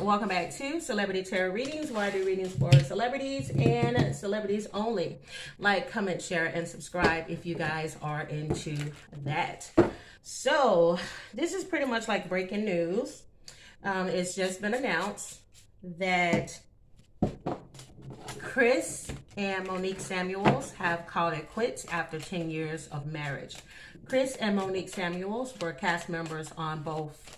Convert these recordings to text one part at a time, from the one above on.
welcome back to Celebrity Tarot Readings, where I do readings for celebrities and celebrities only. Like, comment, share, and subscribe if you guys are into that. So this is pretty much like breaking news. It's just been announced that Chris and Monique Samuels have called it quits after 10 years of marriage. Chris and Monique Samuels were cast members on both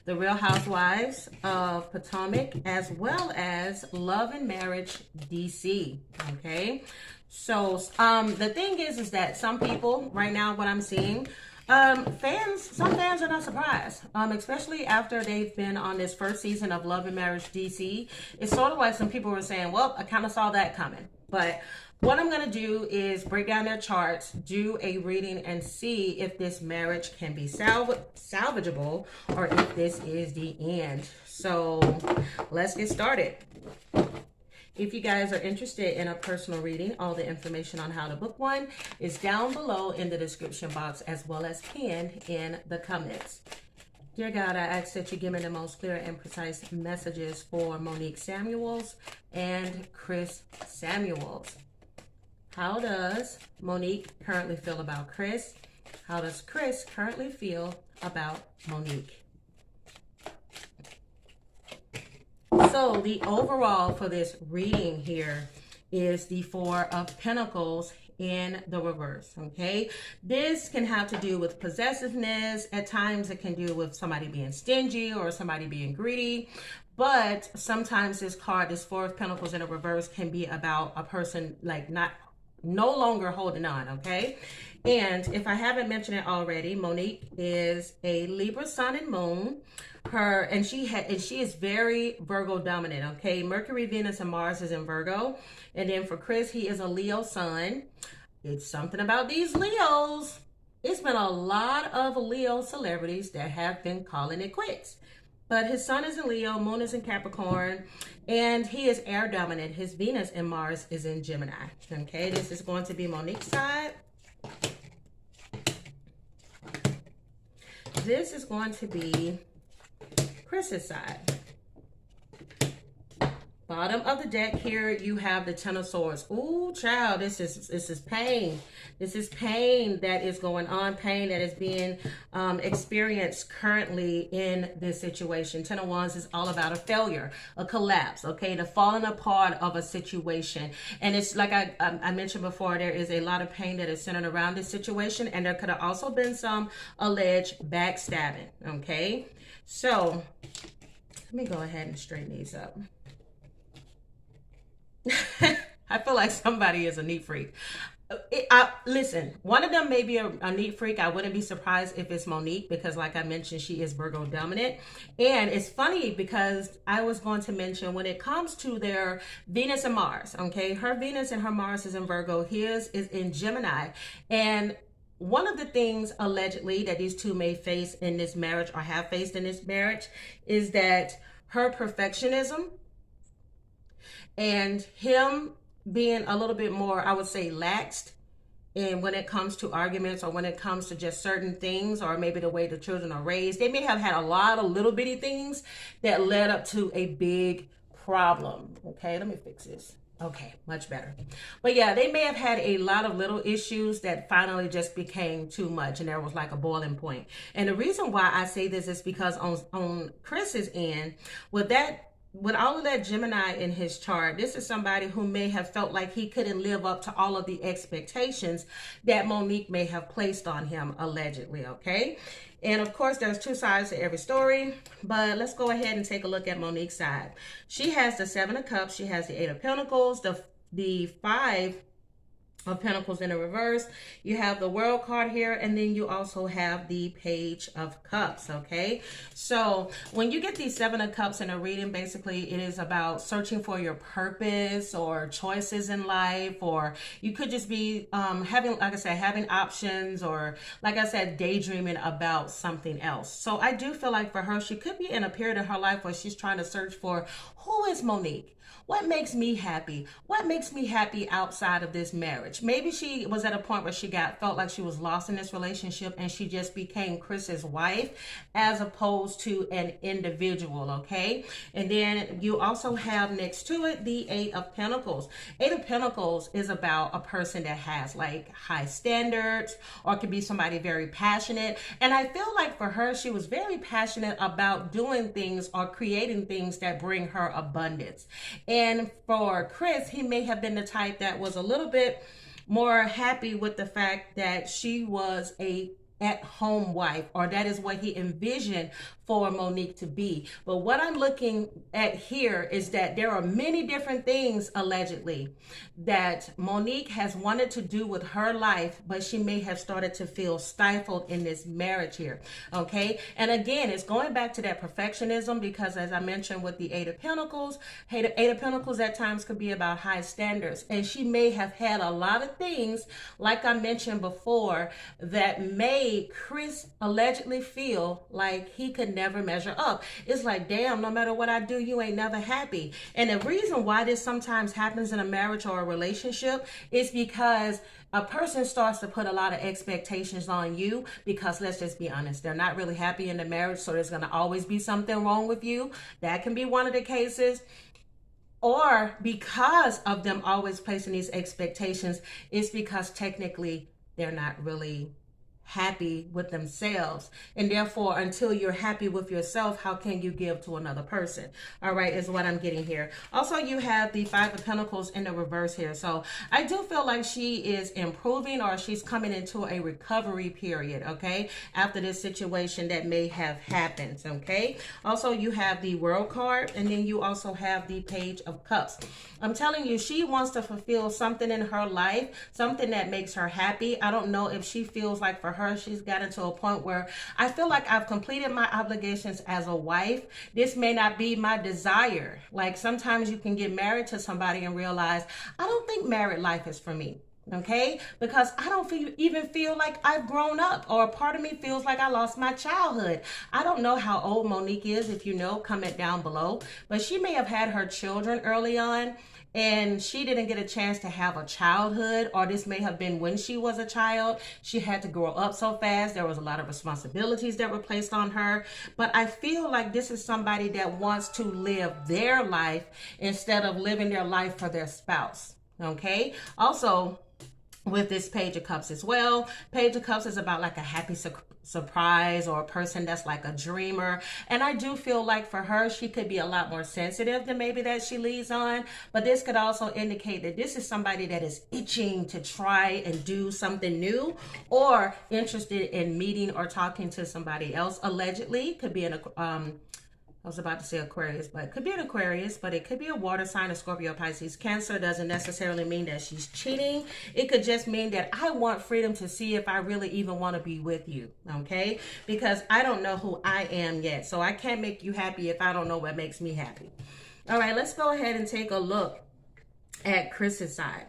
The Real Housewives of Potomac as well as Love and Marriage DC. Okay, so the thing is that some people right now, what I'm seeing, some fans are not surprised, especially after they've been on this first season of Love and Marriage DC. It's sort of like some people were saying, well, I kind of saw that coming. But what I'm going to do is break down their charts, do a reading, and see if this marriage can be salvageable or if this is the end. So let's get started. If you guys are interested in a personal reading, all the information on how to book one is down below in the description box, as well as pinned in the comments. Dear God, I ask that you give me the most clear and precise messages for Monique Samuels and Chris Samuels. How does Monique currently feel about Chris? How does Chris currently feel about Monique? So the overall for this reading here is the Four of Pentacles in the reverse. Okay, this can have to do with possessiveness. At times it can do with somebody being stingy or somebody being greedy, but sometimes this card, this Four of Pentacles in the reverse, can be about a person like no longer holding on. Okay, and if I haven't mentioned it already, Monique is a Libra sun and moon. She is very Virgo dominant. Okay, Mercury, Venus, and Mars is in Virgo. And then for Chris, he is a Leo sun. It's something about these Leos. It's been a lot of Leo celebrities that have been calling it quits. But his sun is in Leo, moon is in Capricorn, and he is air dominant. His Venus and Mars is in Gemini. Okay, this is going to be Monique's side. This is going to be Chris's side. Bottom of the deck here, you have the Ten of Swords. Ooh, child, this is pain. This is pain that is going on, pain that is being experienced currently in this situation. Ten of Wands is all about a failure, a collapse, okay, the falling apart of a situation. And it's like I mentioned before, there is a lot of pain that is centered around this situation, and there could have also been some alleged backstabbing, okay? So let me go ahead and straighten these up. I feel like somebody is a neat freak. Listen, one of them may be a neat freak. I wouldn't be surprised if it's Monique, because like I mentioned, she is Virgo dominant. And it's funny because I was going to mention when it comes to their Venus and Mars, okay, her Venus and her Mars is in Virgo, his is in Gemini. And one of the things allegedly that these two may face in this marriage, or have faced in this marriage, is that her perfectionism and him being a little bit more, I would say, laxed in when it comes to arguments, or when it comes to just certain things, or maybe the way the children are raised. They may have had a lot of little bitty things that led up to a big problem. Okay, let me fix this. Okay, much better. But yeah, they may have had a lot of little issues that finally just became too much, and there was like a boiling point. And the reason why I say this is because on Chris's end, with all of that Gemini in his chart, this is somebody who may have felt like he couldn't live up to all of the expectations that Monique may have placed on him, allegedly, okay? And of course, there's two sides to every story, but let's go ahead and take a look at Monique's side. She has the Seven of Cups, she has the Eight of Pentacles, the Five of Pentacles in the reverse. You have the World card here, and then you also have the Page of Cups, okay? So when you get these Seven of Cups in a reading, basically it is about searching for your purpose or choices in life, or you could just be having, like I said, having options, or like I said, daydreaming about something else. So I do feel like for her, she could be in a period of her life where she's trying to search for, who is Monique? What makes me happy? What makes me happy outside of this marriage? marriage. Maybe she was at a point where she felt like she was lost in this relationship, and she just became Chris's wife as opposed to an individual, okay? And then you also have next to it the Eight of Pentacles. Eight of Pentacles is about a person that has like high standards, or it could be somebody very passionate. And I feel like for her, she was very passionate about doing things or creating things that bring her abundance. And for Chris, he may have been the type that was a little bit more happy with the fact that she was a at-home wife, or that is what he envisioned for Monique to be. But what I'm looking at here is that there are many different things, allegedly, that Monique has wanted to do with her life, but she may have started to feel stifled in this marriage here, okay? And again, it's going back to that perfectionism, because as I mentioned with the Eight of Pentacles, Eight of Pentacles at times could be about high standards, and she may have had a lot of things, like I mentioned before, that made Chris allegedly feel like he could never measure up. It's like, damn, no matter what I do, you ain't never happy. And the reason why this sometimes happens in a marriage or a relationship is because a person starts to put a lot of expectations on you, because let's just be honest, they're not really happy in the marriage, so there's going to always be something wrong with you. That can be one of the cases. Or because of them always placing these expectations, it's because technically they're not really happy with themselves, and therefore until you're happy with yourself, how can you give to another person? All right, is what I'm getting here. Also, you have the Five of Pentacles in the reverse here, so I do feel like she is improving, or she's coming into a recovery period, okay, after this situation that may have happened, okay? Also, you have the World card, and then you also have the Page of Cups. I'm telling you, she wants to fulfill something in her life, something that makes her happy. I don't know if she feels like for her, she's gotten to a point where I feel like I've completed my obligations as a wife. This may not be my desire. Like sometimes you can get married to somebody and realize, I don't think married life is for me. Okay, because I don't even feel like I've grown up, or a part of me feels like I lost my childhood. I don't know how old Monique is. If you know, comment down below. But she may have had her children early on, and she didn't get a chance to have a childhood, or this may have been when she was a child. She had to grow up so fast. There was a lot of responsibilities that were placed on her. But I feel like this is somebody that wants to live their life instead of living their life for their spouse. Okay, also with this Page of Cups as well, Page of Cups is about like a happy surprise, or a person that's like a dreamer. And I do feel like for her, she could be a lot more sensitive than maybe that she leads on. But this could also indicate that this is somebody that is itching to try and do something new, or interested in meeting or talking to somebody else. Allegedly, could be I was about to say Aquarius, but it could be an Aquarius, but it could be a water sign, a Scorpio, Pisces. Cancer doesn't necessarily mean that she's cheating. It could just mean that I want freedom to see if I really even want to be with you, okay? Because I don't know who I am yet, so I can't make you happy if I don't know what makes me happy. All right, let's go ahead and take a look at Chris's side.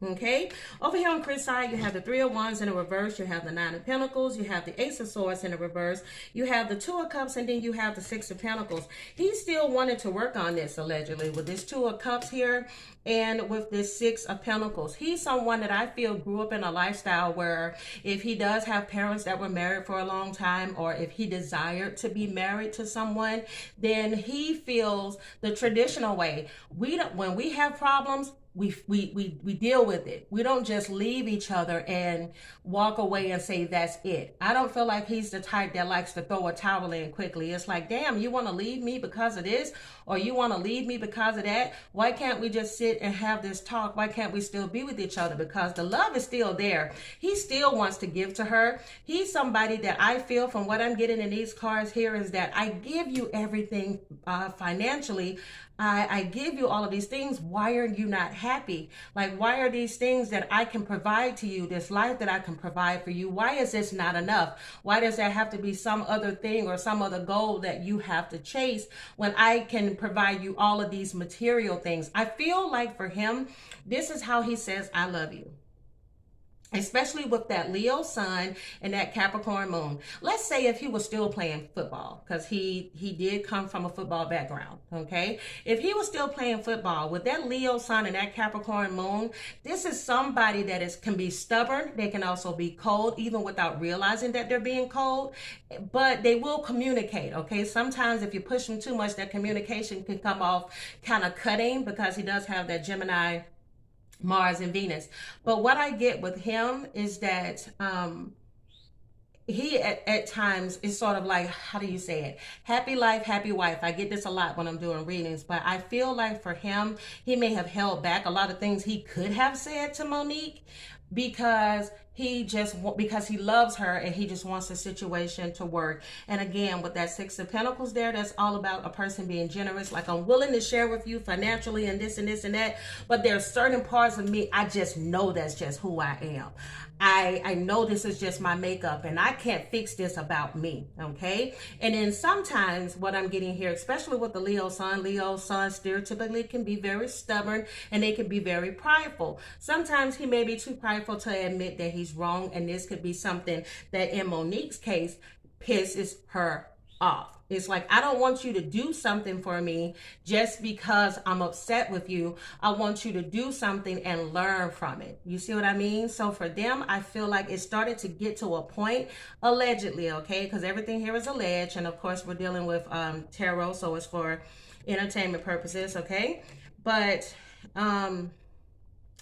Okay, over here on Chris' side, you have the Three of Wands in the reverse, you have the Nine of Pentacles, you have the Ace of Swords in the reverse, you have the Two of Cups, and then you have the Six of Pentacles. He still wanted to work on this, allegedly, with this Two of Cups here and with this Six of Pentacles. He's someone that I feel grew up in a lifestyle where if he does have parents that were married for a long time, or if he desired to be married to someone, then he feels the traditional way. When we have problems, we deal with it. We don't just leave each other and walk away and say that's it. I don't feel like he's the type that likes to throw a towel in quickly. It's like, damn, you want to leave me because of this, or you want to leave me because of that? Why can't we just sit and have this talk? Why can't we still be with each other? Because the love is still there. He still wants to give to her. He's somebody that I feel, from what I'm getting in these cards here, is that I give you everything financially. I give you all of these things. Why are you not happy? Like, why are these things that I can provide to you, this life that I can provide for you, why is this not enough? Why does there have to be some other thing or some other goal that you have to chase when I can provide you all of these material things? I feel like for him, this is how he says, I love you. especially with that Leo sun and that Capricorn moon. Let's say if he was still playing football, because he did come from a football background, okay? If he was still playing football with that Leo sun and that Capricorn moon, this is somebody that can be stubborn. They can also be cold, even without realizing that they're being cold, but they will communicate, okay? Sometimes if you push them too much, that communication can come off kind of cutting, because he does have that Gemini, Mars, and Venus. But what I get with him is that he at times is sort of like, how do you say it? Happy life, happy wife. I get this a lot when I'm doing readings, but I feel like for him, he may have held back a lot of things he could have said to Monique, because because he loves her and he just wants the situation to work. And again, with that Six of Pentacles there, that's all about a person being generous. Like, I'm willing to share with you financially and this and this and that, but there's certain parts of me, I just know that's just who I am. I know this is just my makeup and I can't fix this about me, okay? And then sometimes what I'm getting here, especially with the Leo sun stereotypically can be very stubborn and they can be very prideful. Sometimes he may be too prideful to admit that he's wrong, and this could be something that in Monique's case pisses her off. It's like, I don't want you to do something for me just because I'm upset with you. I want you to do something and learn from it. You see what I mean? So for them, I feel like it started to get to a point, allegedly, okay? Because everything here is alleged. And of course, we're dealing with tarot, so it's for entertainment purposes, okay? But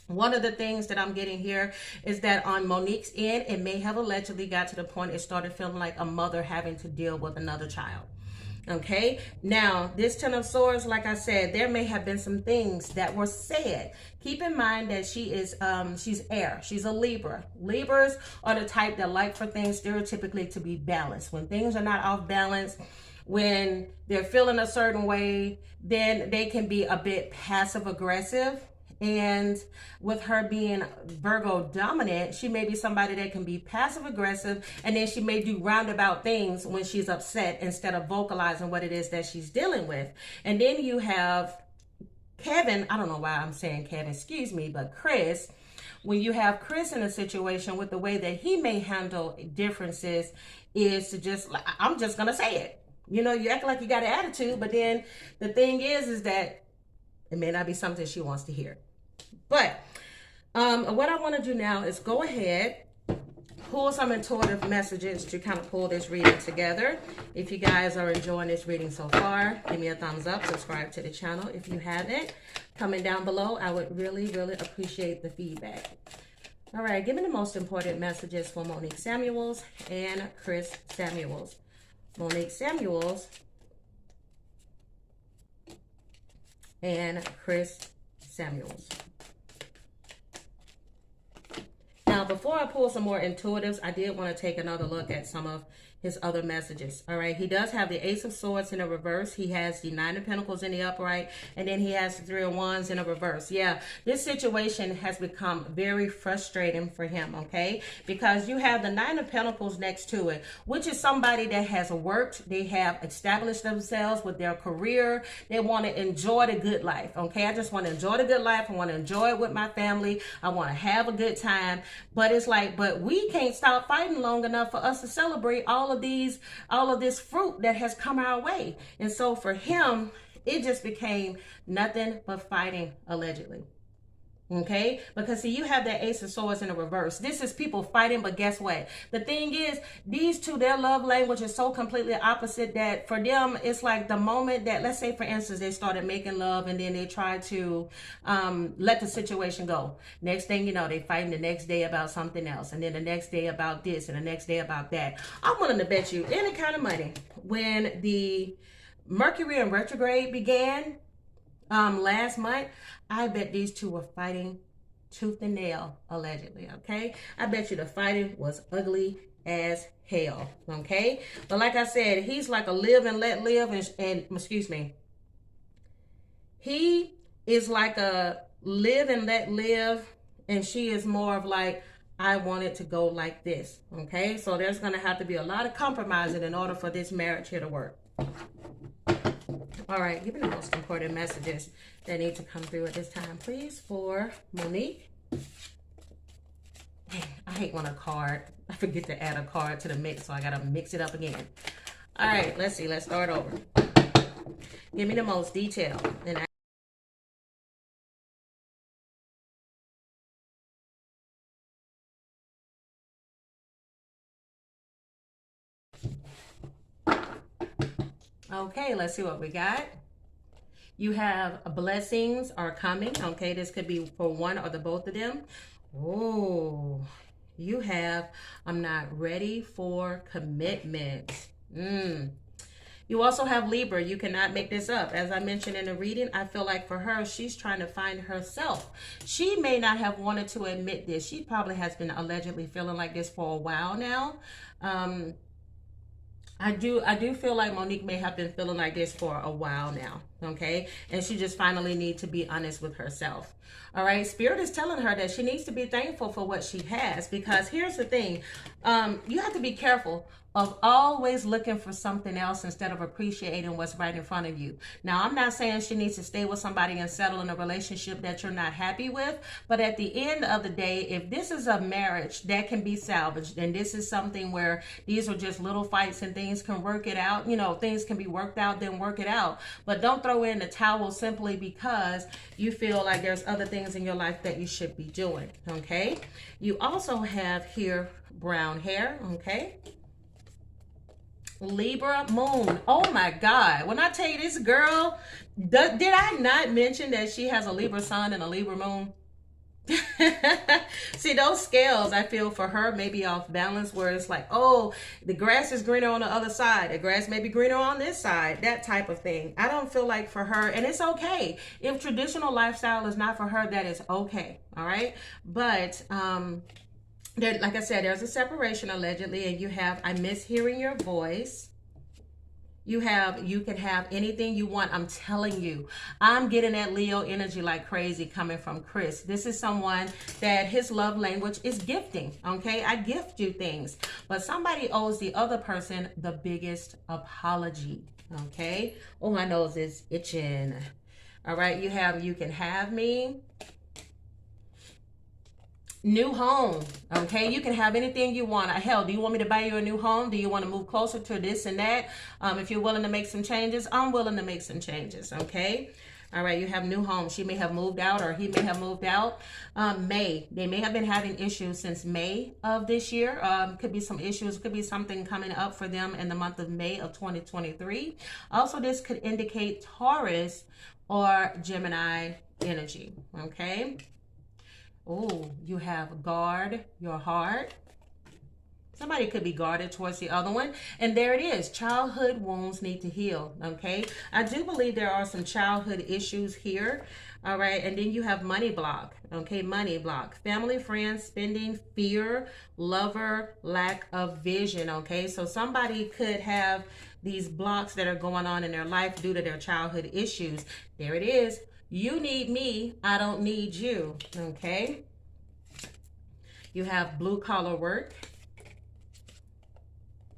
one of the things that I'm getting here is that on Monique's end, it may have allegedly got to the point it started feeling like a mother having to deal with another child. Okay, now this Ten of Swords, like I said, there may have been some things that were said. Keep in mind that she's air. She's a Libra. Libras are the type that like for things stereotypically to be balanced. When things are not off balance, when they're feeling a certain way, then they can be a bit passive aggressive. And with her being Virgo dominant, she may be somebody that can be passive aggressive, and then she may do roundabout things when she's upset instead of vocalizing what it is that she's dealing with. And then you have Kevin, I don't know why I'm saying Kevin, excuse me, but Chris. When you have Chris in a situation, with the way that he may handle differences is to just, I'm just gonna say it. You know, you act like you got an attitude, but then the thing is that it may not be something she wants to hear. But what I want to do now is go ahead, pull some intuitive messages to kind of pull this reading together. If you guys are enjoying this reading so far, give me a thumbs up, subscribe to the channel if you haven't. Comment down below. I would really, really appreciate the feedback. All right, give me the most important messages for Monique Samuels and Chris Samuels. Monique Samuels and Chris Samuels. Now, before I pull some more intuitives, I did want to take another look at some of his other messages. All right, he does have the Ace of Swords in a reverse. He has the Nine of Pentacles in the upright, and then he has the Three of Wands in a reverse. Yeah, this situation has become very frustrating for him, okay? Because you have the Nine of Pentacles next to it, which is somebody that has worked. They have established themselves with their career. They want to enjoy the good life, okay? I just want to enjoy the good life. I want to enjoy it with my family. I want to have a good time. But it's like, but we can't stop fighting long enough for us to celebrate all of this fruit that has come our way. And so for him, it just became nothing but fighting, allegedly. Okay, because see, you have that Ace of Swords in a reverse. This is people fighting, but guess what? The thing is, these two, their love language is so completely opposite that for them, it's like the moment that, let's say for instance, they started making love and then they tried to let the situation go. Next thing you know, they fighting the next day about something else, and then the next day about this, and the next day about that. I'm willing to bet you any kind of money when the Mercury in retrograde began last month, I bet these two were fighting tooth and nail, allegedly, okay? I bet you the fighting was ugly as hell, okay? But like I said, he's like a live and let live, and excuse me, he is like a live and let live, and she is more of like, I want it to go like this, okay? So there's going to have to be a lot of compromising in order for this marriage here to work. All right, give me the most important messages that need to come through at this time, please, for Monique I hate when a card, I forget to add a card to the mix, so I gotta mix it up again. All right, let's see, let's start over. Give me the most detail. And okay, let's see what we got. You have blessings are coming. Okay, this could be for one or the both of them. Oh, you have, I'm not ready for commitment. You also have Libra. You cannot make this up. As I mentioned in the reading, I feel like for her, she's trying to find herself. She may not have wanted to admit this. She probably has been allegedly feeling like this for a while now. I do feel like Monique may have been feeling like this for a while now, okay? And she just finally needs to be honest with herself. All right, Spirit is telling her that she needs to be thankful for what she has, because here's the thing. You have to be careful of always looking for something else instead of appreciating what's right in front of you. Now, I'm not saying she needs to stay with somebody and settle in a relationship that you're not happy with, but at the end of the day, if this is a marriage that can be salvaged, and this is something where these are just little fights and things can work it out, you know, things can be worked out, then work it out. But don't throw in the towel simply because you feel like there's other things in your life that you should be doing, okay? You also have here brown hair, okay? Libra moon. Oh my God. When I tell you this girl, did I not mention that she has a Libra sun and a Libra moon? See, those scales, I feel for her may be off balance, where it's like, oh, the grass is greener on the other side. The grass may be greener on this side, that type of thing. I don't feel like for her, and it's okay. If traditional lifestyle is not for her, that is okay. All right. But, there, like I said, there's a separation allegedly, and you have, I miss hearing your voice. You can have anything you want. I'm telling you, I'm getting that Leo energy like crazy coming from Chris. This is someone that his love language is gifting. Okay. I gift you things, but somebody owes the other person the biggest apology. Okay. Oh, my nose is itching. All right. You have, you can have me. New home, okay? You can have anything you want. Hell, do you want me to buy you a new home? Do you want to move closer to this and that? If you're willing to make some changes, I'm willing to make some changes, okay? All right, you have new home. She may have moved out, or he may have moved out. May, they may have been having issues since May of this year. Could be some issues, could be something coming up for them in the month of May of 2023. Also, this could indicate Taurus or Gemini energy, okay? Oh, you have guard your heart. Somebody could be guarded towards the other one. And there it is. Childhood wounds need to heal. Okay. I do believe there are some childhood issues here. All right. And then you have money block. Okay. Money block. Family, friends, spending, fear, lover, lack of vision. Okay. So somebody could have these blocks that are going on in their life due to their childhood issues. There it is. You need me, I don't need you, okay? You have blue collar work.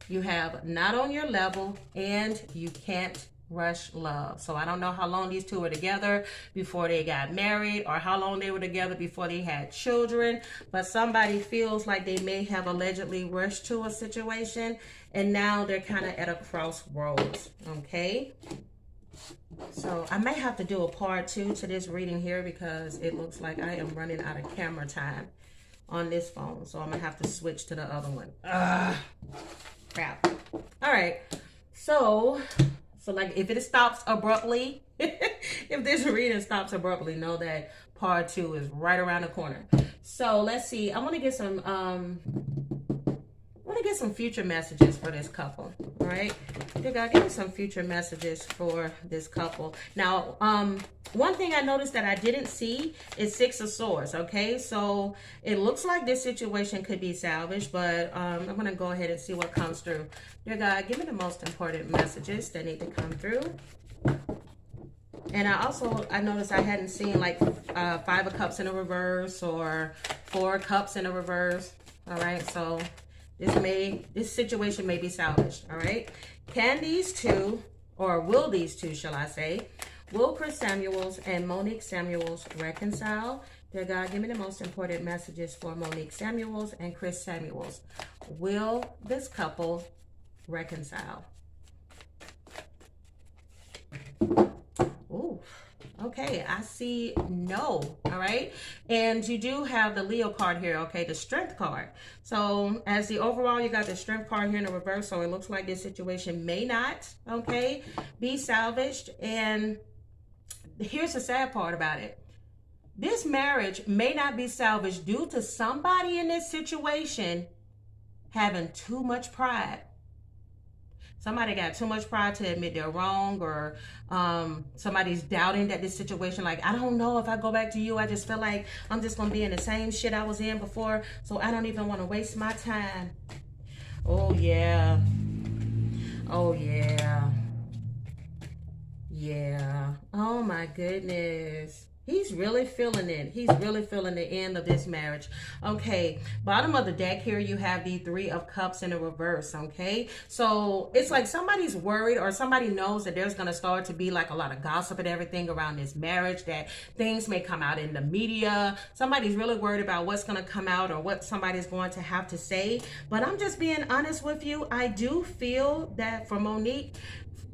You have not on your level, and you can't rush love. So I don't know how long these two were together before they got married, or how long they were together before they had children, but somebody feels like they may have allegedly rushed to a situation, and now they're kind of at a crossroads, okay? So I may have to do a part 2 to this reading here, because it looks like I am running out of camera time on this phone. So I'm gonna have to switch to the other one. Crap. All right. So like if it stops abruptly, if this reading stops abruptly, know that part 2 is right around the corner. So let's see. I want to get some future messages for this couple. All right, dear God, give me some future messages for this couple. Now, one thing I noticed that I didn't see is 6 of Swords. Okay, so it looks like this situation could be salvaged, but I'm gonna go ahead and see what comes through. Dear God, give me the most important messages that need to come through. And I noticed I hadn't seen like 5 of Cups in a reverse, or 4 Cups in a reverse. All right, so this situation may be salvaged. All right, can these two, or will these two, shall I say, will Chris Samuels and Monique Samuels reconcile? Dear God, give me the most important messages for Monique Samuels and Chris Samuels. Will this couple reconcile? Ooh, okay, I see no, all right? And you do have the Leo card here, okay, the Strength card. So as the overall, you got the Strength card here in the reverse, so it looks like this situation may not, okay, be salvaged. And here's the sad part about it. This marriage may not be salvaged due to somebody in this situation having too much pride. Somebody got too much pride to admit they're wrong, or somebody's doubting that this situation, like, I don't know if I go back to you. I just feel like I'm just going to be in the same shit I was in before, so I don't even want to waste my time. Oh, yeah. Oh, yeah. Yeah. Oh, my goodness. He's really feeling it. He's really feeling the end of this marriage. Okay, bottom of the deck here, you have the Three of Cups in the reverse, okay? So it's like somebody's worried, or somebody knows that there's going to start to be like a lot of gossip and everything around this marriage, that things may come out in the media. Somebody's really worried about what's going to come out or what somebody's going to have to say. But I'm just being honest with you. I do feel that for Monique,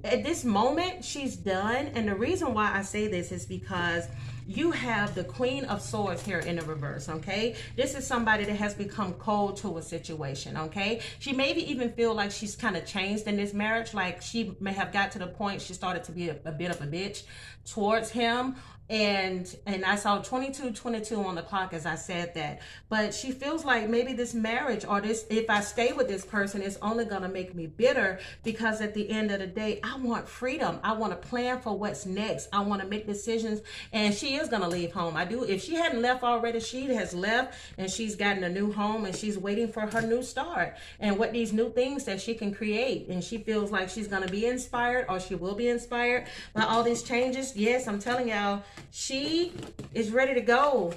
at this moment, she's done. And the reason why I say this is because you have the Queen of Swords here in the reverse, okay? This is somebody that has become cold to a situation, okay? She maybe even feel like she's kind of changed in this marriage. Like she may have got to the point she started to be a bit of a bitch towards him. And I saw 22:22 on the clock as I said that. But she feels like maybe this marriage, or this, if I stay with this person, it's only going to make me bitter, because at the end of the day, I want freedom. I want to plan for what's next. I want to make decisions. And she is going to leave home. I do. If she hadn't left already, she has left, and she's gotten a new home, and she's waiting for her new start and what these new things that she can create. And she feels like she's going to be inspired, or she will be inspired by all these changes. Yes, I'm telling y'all, she is ready to go.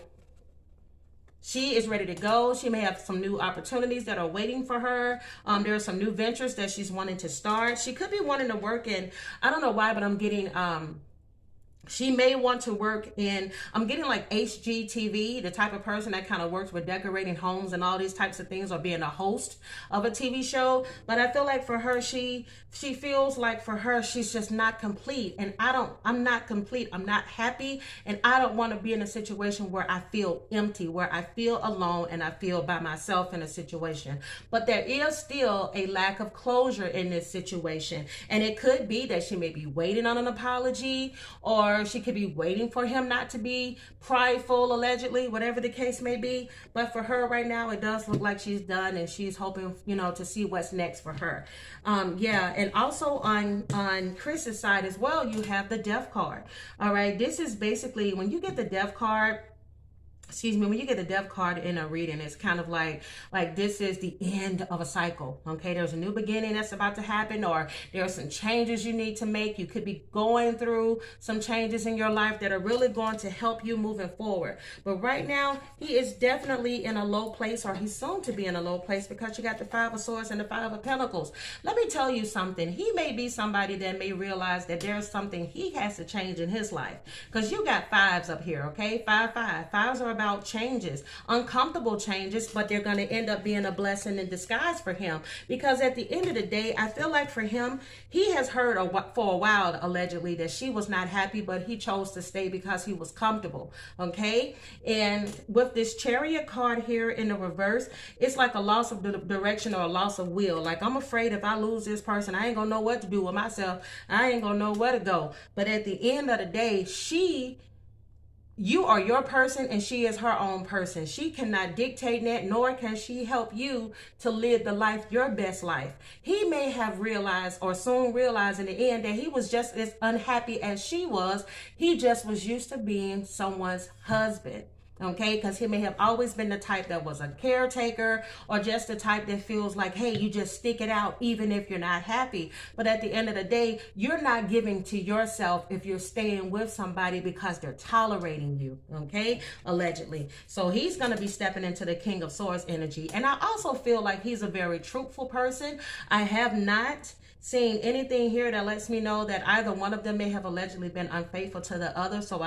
She is ready to go. She may have some new opportunities that are waiting for her. There are some new ventures that she's wanting to start. She could be wanting to work in, I don't know why, but I'm getting she may want to work in, I'm getting like HGTV, the type of person that kind of works with decorating homes and all these types of things, or being a host of a TV show. But I feel like for her, she feels like for her, she's just not complete. And I'm not complete. I'm not happy. And I don't want to be in a situation where I feel empty, where I feel alone, and I feel by myself in a situation. But there is still a lack of closure in this situation. And it could be that she may be waiting on an apology, or she could be waiting for him not to be prideful, allegedly, whatever the case may be. But for her right now, it does look like she's done, and she's hoping, to see what's next for her. Yeah, and also on Chris's side as well, you have the Death card. All right, this is basically, when you get the Death card, when you get the Death card in a reading, it's kind of like this is the end of a cycle, okay? There's a new beginning that's about to happen, or there are some changes you need to make. You could be going through some changes in your life that are really going to help you moving forward. But right now, he is definitely in a low place, or he's soon to be in a low place, because you got the Five of Swords and the Five of Pentacles. Let me tell you something. He may be somebody that may realize that there's something he has to change in his life, because you got fives up here, okay? 5, 5. Fives are about changes, uncomfortable changes, but they're going to end up being a blessing in disguise for him. Because at the end of the day, I feel like for him, he has heard for a while, allegedly, that she was not happy, but he chose to stay because he was comfortable, okay? And with this Chariot card here in the reverse, it's like a loss of direction, or a loss of will. Like, I'm afraid if I lose this person, I ain't gonna know what to do with myself. I ain't gonna know where to go. But at the end of the day, you are your person, and she is her own person. She cannot dictate that, nor can she help you to live the life, your best life. He may have realized, or soon realize in the end, that he was just as unhappy as she was. He just was used to being someone's husband. Okay, because he may have always been the type that was a caretaker, or just the type that feels like, hey, you just stick it out even if you're not happy. But at the end of the day, you're not giving to yourself if you're staying with somebody because they're tolerating you, okay, allegedly. So he's going to be stepping into the King of Swords energy. And I also feel like he's a very truthful person. I have not seeing anything here that lets me know that either one of them may have allegedly been unfaithful to the other. So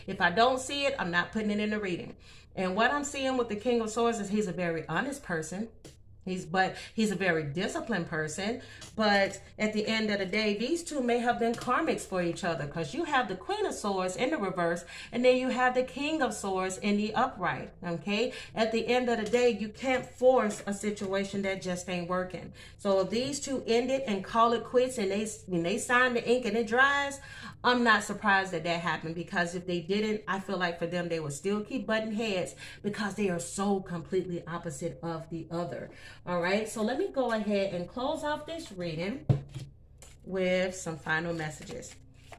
if I don't see it, I'm not putting it in the reading. And what I'm seeing with the King of Swords is he's a very honest person. He's a very disciplined person. But at the end of the day, these two may have been karmics for each other, because you have the Queen of Swords in the reverse, and then you have the King of Swords in the upright. Okay, at the end of the day, you can't force a situation that just ain't working. So if these two end it and call it quits, and when they sign the ink and it dries, I'm not surprised that happened, because if they didn't, I feel like for them, they would still keep butting heads, because they are so completely opposite of the other. All right, so let me go ahead and close off this reading with some final messages.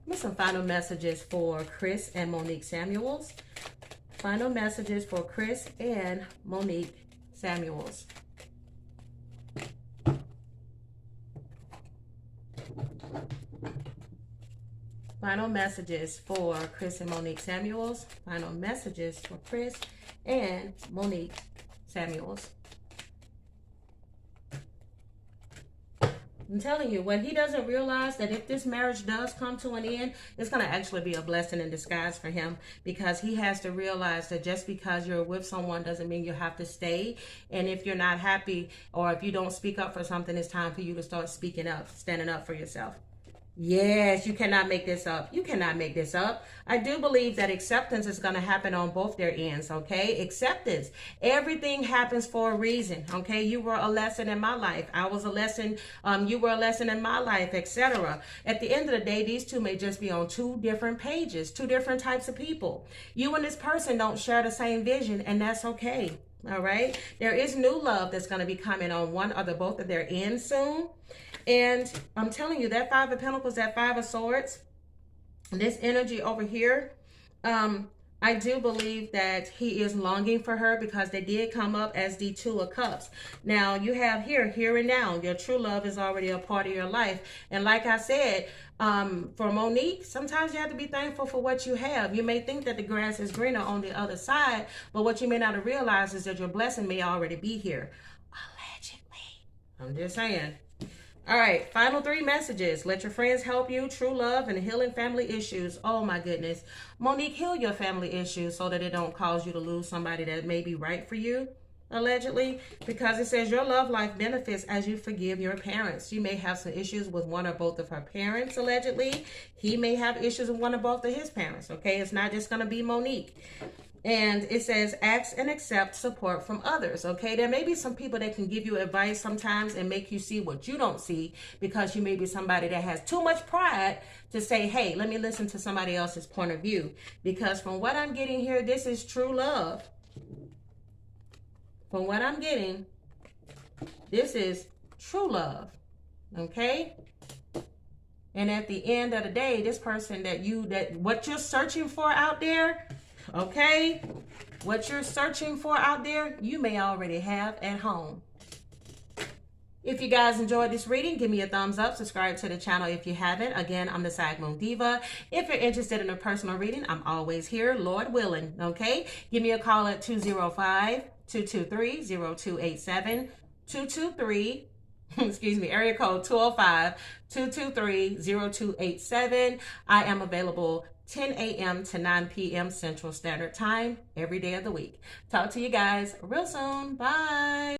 With some final messages for Chris and Monique Samuels. Final messages for Chris and Monique Samuels. Final messages for Chris and Monique Samuels. Final messages for Chris and Monique Samuels. I'm telling you, what he doesn't realize, that if this marriage does come to an end, it's going to actually be a blessing in disguise for him, because he has to realize that just because you're with someone doesn't mean you have to stay. And if you're not happy, or if you don't speak up for something, it's time for you to start speaking up, standing up for yourself. Yes, you cannot make this up. You cannot make this up. I do believe that acceptance is going to happen on both their ends, okay? Acceptance. Everything happens for a reason, okay? You were a lesson in my life. I was a lesson. You were a lesson in my life, etc. At the end of the day, these two may just be on two different pages, two different types of people. You and this person don't share the same vision, and that's okay. All right. There is new love that's going to be coming on one or both of their ends soon. And I'm telling you, that Five of Pentacles, that Five of Swords, this energy over here, I do believe that he is longing for her, because they did come up as the Two of Cups. Now you have here and now, your true love is already a part of your life. And like I said, for Monique, sometimes you have to be thankful for what you have. You may think that the grass is greener on the other side, but what you may not have realized is that your blessing may already be here. Allegedly. I'm just saying. All right, final three messages. Let your friends help you. True love and healing family issues. Oh my goodness. Monique, heal your family issues so that it don't cause you to lose somebody that may be right for you, allegedly, because it says your love life benefits as you forgive your parents. You may have some issues with one or both of her parents, allegedly. He may have issues with one or both of his parents, okay? It's not just going to be Monique. And it says, ask and accept support from others, okay? There may be some people that can give you advice sometimes and make you see what you don't see, because you may be somebody that has too much pride to say, hey, let me listen to somebody else's point of view. Because from what I'm getting here, this is true love. From what I'm getting, this is true love, okay? And at the end of the day, this person what you're searching for out there, okay, what you're searching for out there, you may already have at home. If you guys enjoyed this reading, give me a thumbs up. Subscribe to the channel if you haven't. Again, I'm the Sag Moon Diva. If you're interested in a personal reading, I'm always here, Lord willing, okay? Give me a call at 205-223-0287. 223 excuse me, area code 205-223-0287. I am available 10 a.m. to 9 p.m. Central Standard Time every day of the week. Talk to you guys real soon. Bye.